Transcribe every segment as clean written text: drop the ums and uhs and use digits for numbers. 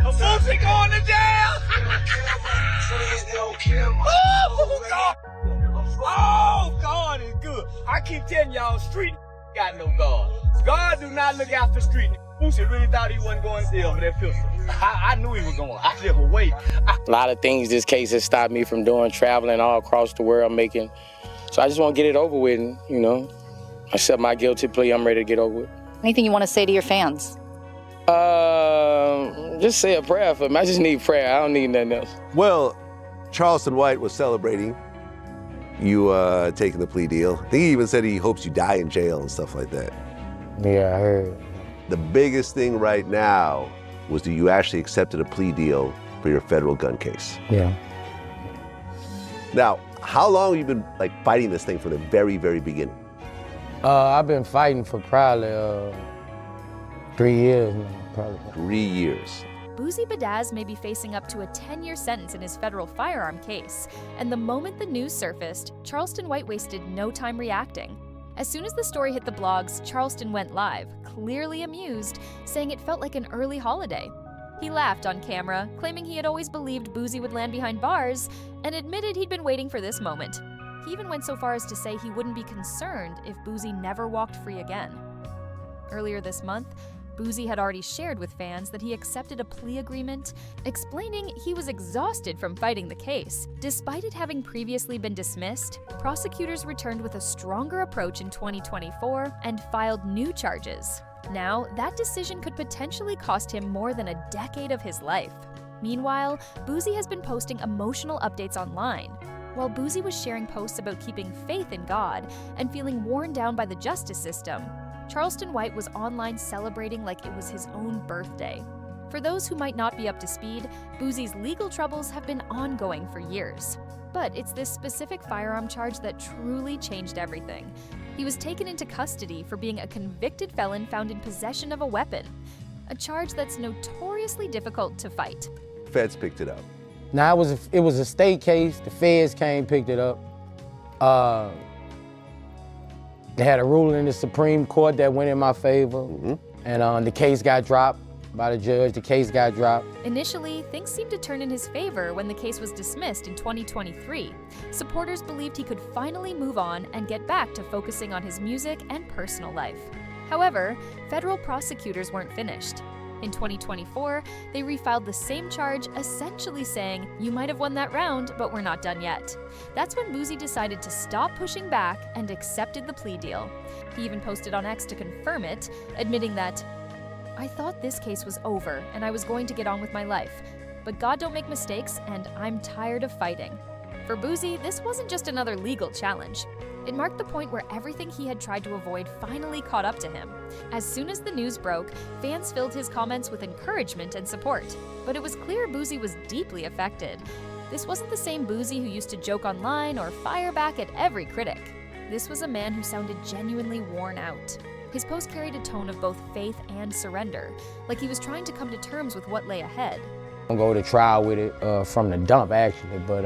Boosie going to jail! Oh, God! Oh, God is good. I keep telling y'all, street got no God. God do not look after street. Boosie really thought he wasn't going to jail for that pistol. I knew he was going. I said, well, wait. A lot of things this case has stopped me from doing, traveling all across the world, making. So I just want to get it over with, and, you know, accept my guilty plea. I'm ready to get over with. Anything you want to say to your fans? Just say a prayer for me. I just need prayer. I don't need nothing else. Well, Charleston White was celebrating you taking the plea deal. I think he even said he hopes you die in jail and stuff like that. Yeah, I heard. The biggest thing right now was that you actually accepted a plea deal for your federal gun case. Yeah. Now, how long have you been fighting this thing from the very, very beginning? I've been fighting for probably 3 years now, probably. 3 years. Boosie Badazz may be facing up to a 10-year sentence in his federal firearm case, and the moment the news surfaced, Charleston White wasted no time reacting. As soon as the story hit the blogs, Charleston went live, clearly amused, saying it felt like an early holiday. He laughed on camera, claiming he had always believed Boosie would land behind bars, and admitted he'd been waiting for this moment. He even went so far as to say he wouldn't be concerned if Boosie never walked free again. Earlier this month, Boosie had already shared with fans that he accepted a plea agreement, explaining he was exhausted from fighting the case. Despite it having previously been dismissed, prosecutors returned with a stronger approach in 2024 and filed new charges. Now, that decision could potentially cost him more than a decade of his life. Meanwhile, Boosie has been posting emotional updates online. While Boosie was sharing posts about keeping faith in God and feeling worn down by the justice system, Charleston White was online celebrating like it was his own birthday. For those who might not be up to speed, Boosie's legal troubles have been ongoing for years. But it's this specific firearm charge that truly changed everything. He was taken into custody for being a convicted felon found in possession of a weapon, a charge that's notoriously difficult to fight. Feds picked it up. Now, it was a state case. The feds came, picked it up. They had a ruling in the Supreme Court that went in my favor, and the case got dropped by the judge. The case got dropped. Initially, things seemed to turn in his favor when the case was dismissed in 2023. Supporters believed he could finally move on and get back to focusing on his music and personal life. However, federal prosecutors weren't finished. In 2024, they refiled the same charge, essentially saying, "You might have won that round, but we're not done yet." That's when Boosie decided to stop pushing back and accepted the plea deal. He even posted on X to confirm it, admitting that, "I thought this case was over and I was going to get on with my life, but God don't make mistakes and I'm tired of fighting." For Boosie, this wasn't just another legal challenge. It marked the point where everything he had tried to avoid finally caught up to him. As soon as the news broke, fans filled his comments with encouragement and support. But it was clear Boosie was deeply affected. This wasn't the same Boosie who used to joke online or fire back at every critic. This was a man who sounded genuinely worn out. His post carried a tone of both faith and surrender, like he was trying to come to terms with what lay ahead. I'm going to go to trial with it from the dump, actually, but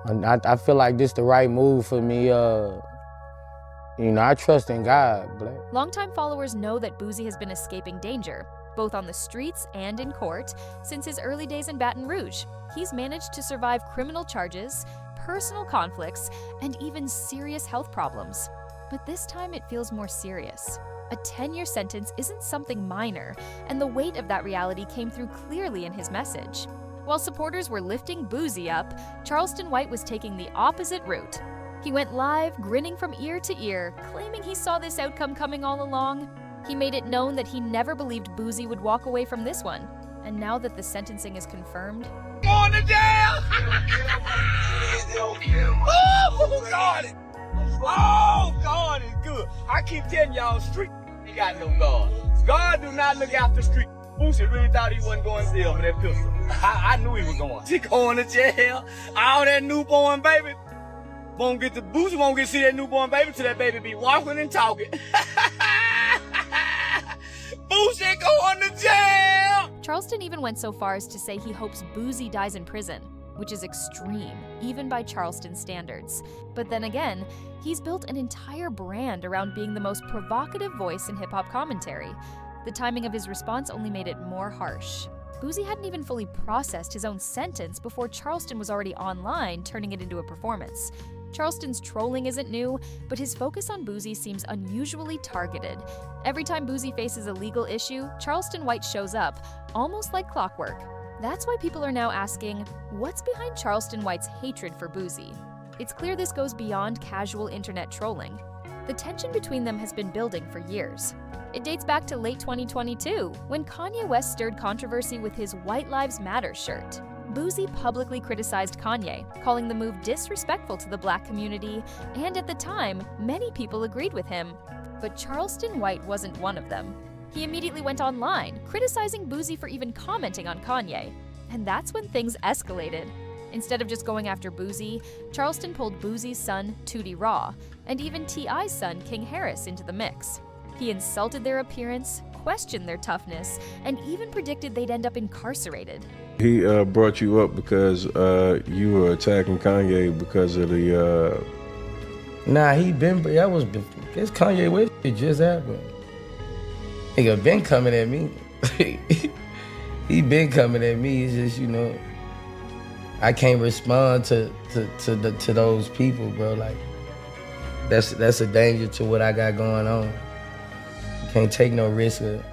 I feel like this the right move for me. I trust in God, Black. Longtime followers know that Boosie has been escaping danger, both on the streets and in court, since his early days in Baton Rouge. He's managed to survive criminal charges, personal conflicts, and even serious health problems. But this time it feels more serious. A 10-year sentence isn't something minor, and the weight of that reality came through clearly in his message. While supporters were lifting Boosie up, Charleston White was taking the opposite route. He went live, grinning from ear to ear, claiming he saw this outcome coming all along. He made it known that he never believed Boosie would walk away from this one. And now that the sentencing is confirmed, Going to jail! Oh, God! Oh, God is good. I keep telling y'all, street ain't got no God. God do not look after street. Boosie really thought he wasn't going to jail for that pistol. I knew he was going. He going to jail. All that newborn baby. Boosie won't get to see that newborn baby till that baby be walking and talking. Boosie going to jail! Charleston even went so far as to say he hopes Boosie dies in prison, which is extreme, even by Charleston standards. But then again, he's built an entire brand around being the most provocative voice in hip-hop commentary. The timing of his response only made it more harsh. Boosie hadn't even fully processed his own sentence before Charleston was already online, turning it into a performance. Charleston's trolling isn't new, but his focus on Boosie seems unusually targeted. Every time Boosie faces a legal issue, Charleston White shows up, almost like clockwork. That's why people are now asking, what's behind Charleston White's hatred for Boosie? It's clear this goes beyond casual internet trolling. The tension between them has been building for years. It dates back to late 2022, when Kanye West stirred controversy with his White Lives Matter shirt. Boosie publicly criticized Kanye, calling the move disrespectful to the Black community, and at the time, many people agreed with him. But Charleston White wasn't one of them. He immediately went online, criticizing Boosie for even commenting on Kanye. And that's when things escalated. Instead of just going after Boosie, Charleston pulled Boosie's son, Tootie Raw, and even T.I.'s son, King Harris, into the mix. He insulted their appearance, questioned their toughness, and even predicted they'd end up incarcerated. He brought you up because you were attacking Kanye because of the... Nah, it's Kanye West, it just happened. Nigga been coming at me. He been coming at me, it's just, you know, I can't respond to those people, bro. Like, that's a danger to what I got going on. You can't take no risk of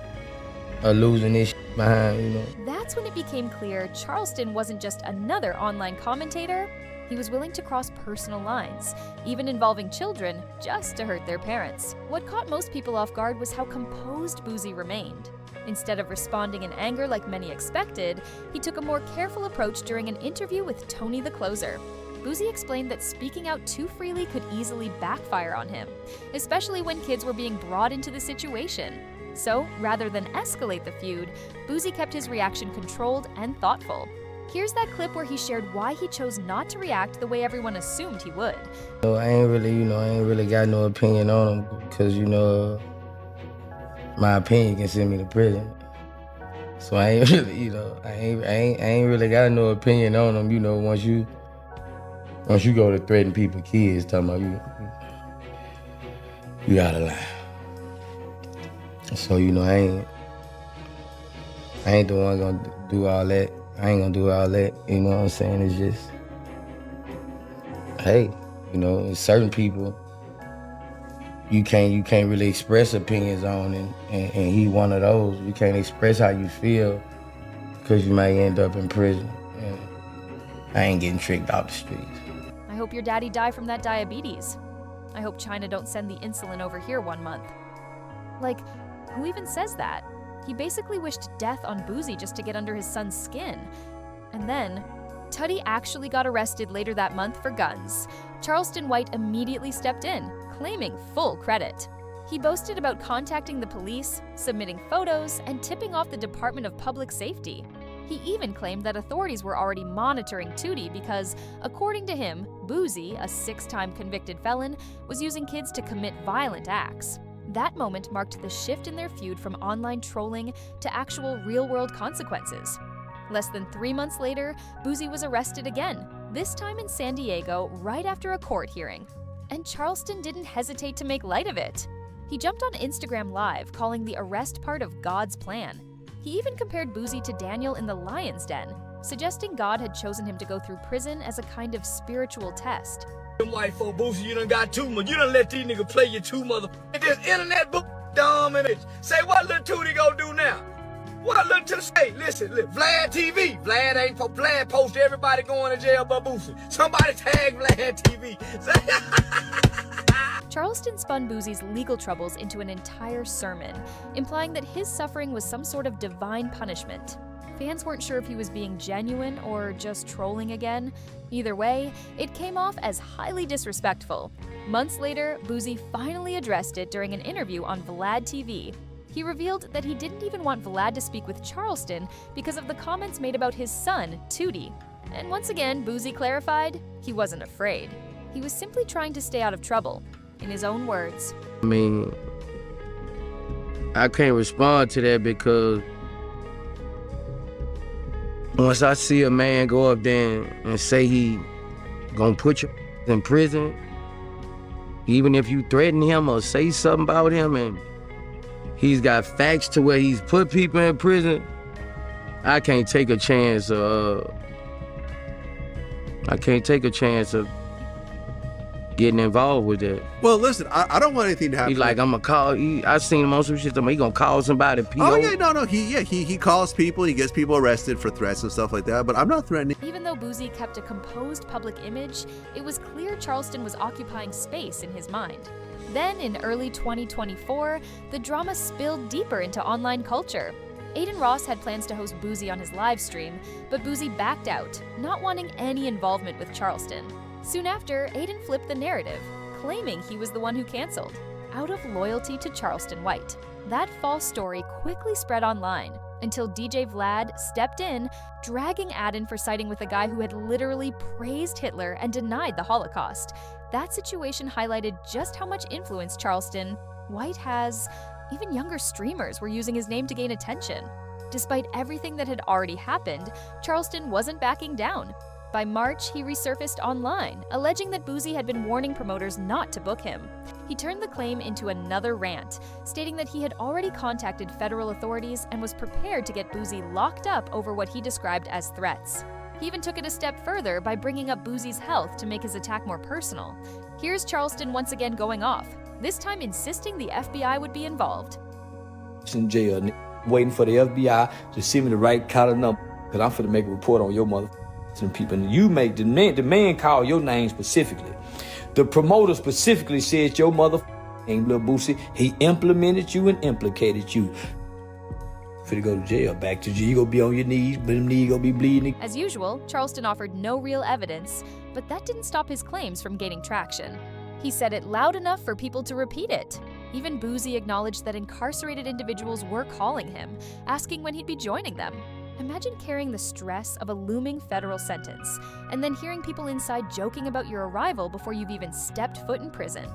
losing this shit behind, you know. That's when it became clear Charleston wasn't just another online commentator. He was willing to cross personal lines, even involving children, just to hurt their parents. What caught most people off guard was how composed Boosie remained. Instead of responding in anger like many expected, he took a more careful approach during an interview with Tony the Closer. Boosie explained that speaking out too freely could easily backfire on him, especially when kids were being brought into the situation. So, rather than escalate the feud, Boosie kept his reaction controlled and thoughtful. Here's that clip where he shared why he chose not to react the way everyone assumed he would. I ain't really got no opinion on him because, you know, my opinion can send me to prison. So I ain't really, you know, I ain't really got no opinion on him, you know, once you go to threaten people's kids, talking about you gotta lie. So, you know, I ain't the one gonna do all that. I ain't gonna do all that, you know what I'm saying? It's just, hey, you know, certain people you can't really express opinions on, and he one of those. You can't express how you feel because you might end up in prison. And I ain't getting tricked off the streets. I hope your daddy die from that diabetes. I hope China don't send the insulin over here 1 month. Like, who even says that? He basically wished death on Boosie just to get under his son's skin. And then, Tutty actually got arrested later that month for guns. Charleston White immediately stepped in, claiming full credit. He boasted about contacting the police, submitting photos, and tipping off the Department of Public Safety. He even claimed that authorities were already monitoring Tootie because, according to him, Boosie, a 6-time convicted felon, was using kids to commit violent acts. That moment marked the shift in their feud from online trolling to actual real-world consequences. Less than 3 months later, Boosie was arrested again, this time in San Diego, right after a court hearing. And Charleston didn't hesitate to make light of it. He jumped on Instagram Live, calling the arrest part of God's plan. He even compared Boosie to Daniel in the lion's den, suggesting God had chosen him to go through prison as a kind of spiritual test. White folk, Boosie, you done got too much. You done let these niggas play you too mother. This internet book dumb and it. Say what little Tootie gonna do now? What little to say? Listen, Vlad TV. Vlad ain't for Vlad post everybody going to jail but Boosie. Somebody tag Vlad TV. Charleston spun Boosie's legal troubles into an entire sermon, implying that his suffering was some sort of divine punishment. Fans weren't sure if he was being genuine or just trolling again. Either way, it came off as highly disrespectful. Months later, Boosie finally addressed it during an interview on Vlad TV. He revealed that he didn't even want Vlad to speak with Charleston because of the comments made about his son, Tootie. And once again, Boosie clarified he wasn't afraid. He was simply trying to stay out of trouble. In his own words, I mean, I can't respond to that because once I see a man go up there and say he gonna put you in prison, even if you threaten him or say something about him and he's got facts to where he's put people in prison, I can't take a chance of getting involved with that. Well, listen, I don't want anything to happen. He's like, I'm gonna call. I seen him on some shit. He gonna call somebody. PO. Oh yeah, no. He calls people. He gets people arrested for threats and stuff like that. But I'm not threatening. Even though Boosie kept a composed public image, it was clear Charleston was occupying space in his mind. Then, in early 2024, the drama spilled deeper into online culture. Aiden Ross had plans to host Boosie on his live stream, but Boosie backed out, not wanting any involvement with Charleston. Soon after, Aiden flipped the narrative, claiming he was the one who canceled, out of loyalty to Charleston White. That false story quickly spread online, until DJ Vlad stepped in, dragging Aiden for siding with a guy who had literally praised Hitler and denied the Holocaust. That situation highlighted just how much influence Charleston White has. Even younger streamers were using his name to gain attention. Despite everything that had already happened, Charleston wasn't backing down. By March, he resurfaced online, alleging that Boosie had been warning promoters not to book him. He turned the claim into another rant, stating that he had already contacted federal authorities and was prepared to get Boosie locked up over what he described as threats. He even took it a step further by bringing up Boosie's health to make his attack more personal. Here's Charleston once again going off, this time insisting the FBI would be involved. In jail, waiting for the FBI to send me the right kind of number, because I'm finna make a report on your mother. To the people, and you make the man call your name specifically. The promoter specifically said your mother name, Lil Boosie. He implemented you and implicated you. Finna go to jail, back to jail. You gonna be on your knees, but them knees gonna be bleeding. As usual, Charleston offered no real evidence, but that didn't stop his claims from gaining traction. He said it loud enough for people to repeat it. Even Boosie acknowledged that incarcerated individuals were calling him, asking when he'd be joining them. Imagine carrying the stress of a looming federal sentence, and then hearing people inside joking about your arrival before you've even stepped foot in prison.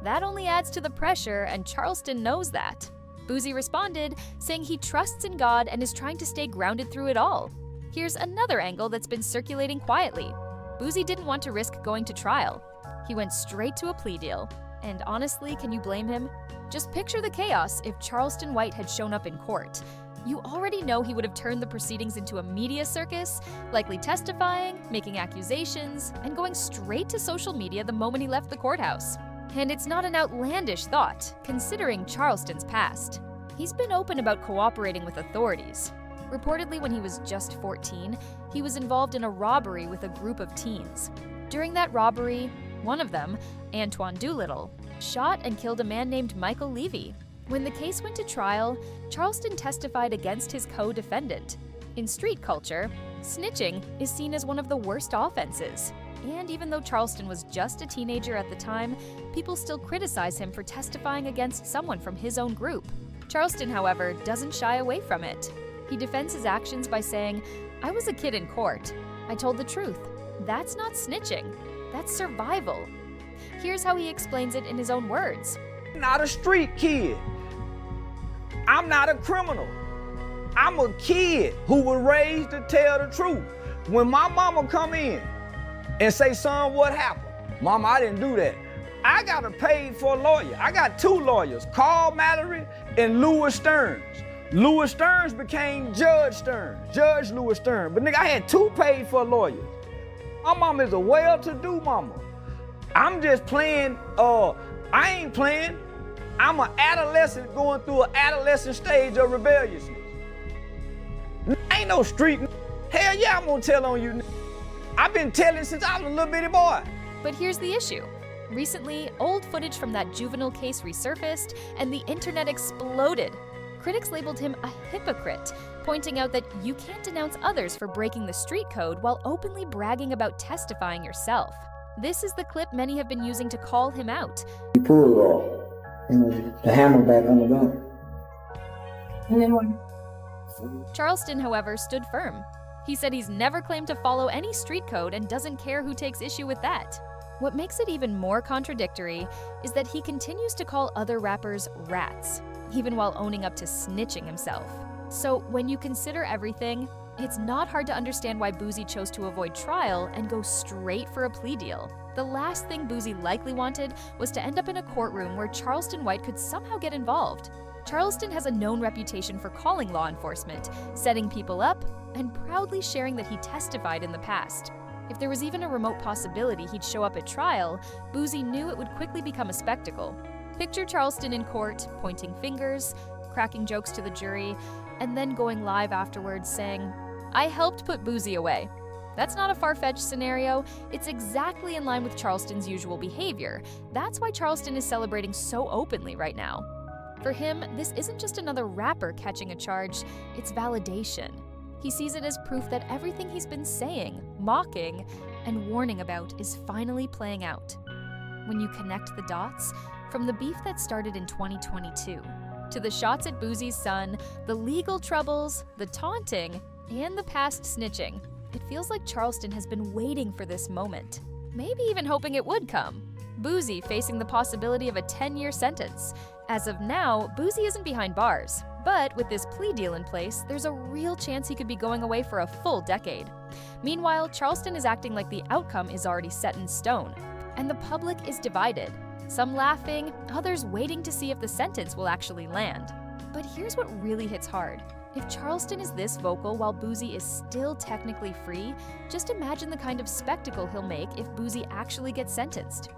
That only adds to the pressure, and Charleston knows that. Boosie responded, saying he trusts in God and is trying to stay grounded through it all. Here's another angle that's been circulating quietly. Boosie didn't want to risk going to trial. He went straight to a plea deal. And honestly, can you blame him? Just picture the chaos if Charleston White had shown up in court. You already know he would have turned the proceedings into a media circus, likely testifying, making accusations, and going straight to social media the moment he left the courthouse. And it's not an outlandish thought, considering Charleston's past. He's been open about cooperating with authorities. Reportedly, when he was just 14, he was involved in a robbery with a group of teens. During that robbery, one of them, Antoine Doolittle, shot and killed a man named Michael Levy. When the case went to trial, Charleston testified against his co-defendant. In street culture, snitching is seen as one of the worst offenses. And even though Charleston was just a teenager at the time, people still criticize him for testifying against someone from his own group. Charleston, however, doesn't shy away from it. He defends his actions by saying, "I was a kid in court. I told the truth. That's not snitching. That's survival." Here's how he explains it in his own words. I'm not a street kid. I'm not a criminal. I'm a kid who was raised to tell the truth. When my mama come in and say, "Son, what happened?" "Mama, I didn't do that." I got to pay for a lawyer. I got 2 lawyers, Carl Mallory and Louis Stearns. Louis Stearns became Judge Stearns, Judge Louis Stearns. But nigga, I had 2 paid for lawyers. My mama is a well-to-do mama. I'm just playing, I ain't playing. I'm an adolescent going through an adolescent stage of rebelliousness. Ain't no street. Hell yeah, I'm gonna tell on you. I've been telling since I was a little bitty boy. But here's the issue. Recently, old footage from that juvenile case resurfaced, and the internet exploded. Critics labeled him a hypocrite, pointing out that you can't denounce others for breaking the street code while openly bragging about testifying yourself. This is the clip many have been using to call him out. He pulled it off. The hammer back on the gun. And then what? Charleston, however, stood firm. He said he's never claimed to follow any street code and doesn't care who takes issue with that. What makes it even more contradictory is that he continues to call other rappers rats, even while owning up to snitching himself. So when you consider everything, it's not hard to understand why Boosie chose to avoid trial and go straight for a plea deal. The last thing Boosie likely wanted was to end up in a courtroom where Charleston White could somehow get involved. Charleston has a known reputation for calling law enforcement, setting people up, and proudly sharing that he testified in the past. If there was even a remote possibility he'd show up at trial, Boosie knew it would quickly become a spectacle. Picture Charleston in court, pointing fingers, cracking jokes to the jury, and then going live afterwards saying, "I helped put Boosie away." That's not a far-fetched scenario. It's exactly in line with Charleston's usual behavior. That's why Charleston is celebrating so openly right now. For him, this isn't just another rapper catching a charge, it's validation. He sees it as proof that everything he's been saying, mocking, and warning about is finally playing out. When you connect the dots, from the beef that started in 2022, to the shots at Boosie's son, the legal troubles, the taunting, and the past snitching, it feels like Charleston has been waiting for this moment, maybe even hoping it would come. Boosie facing the possibility of a 10-year sentence. As of now, Boosie isn't behind bars, but with this plea deal in place, there's a real chance he could be going away for a full decade. Meanwhile, Charleston is acting like the outcome is already set in stone, and the public is divided. Some laughing, others waiting to see if the sentence will actually land. But here's what really hits hard. If Charleston is this vocal while Boosie is still technically free, just imagine the kind of spectacle he'll make if Boosie actually gets sentenced.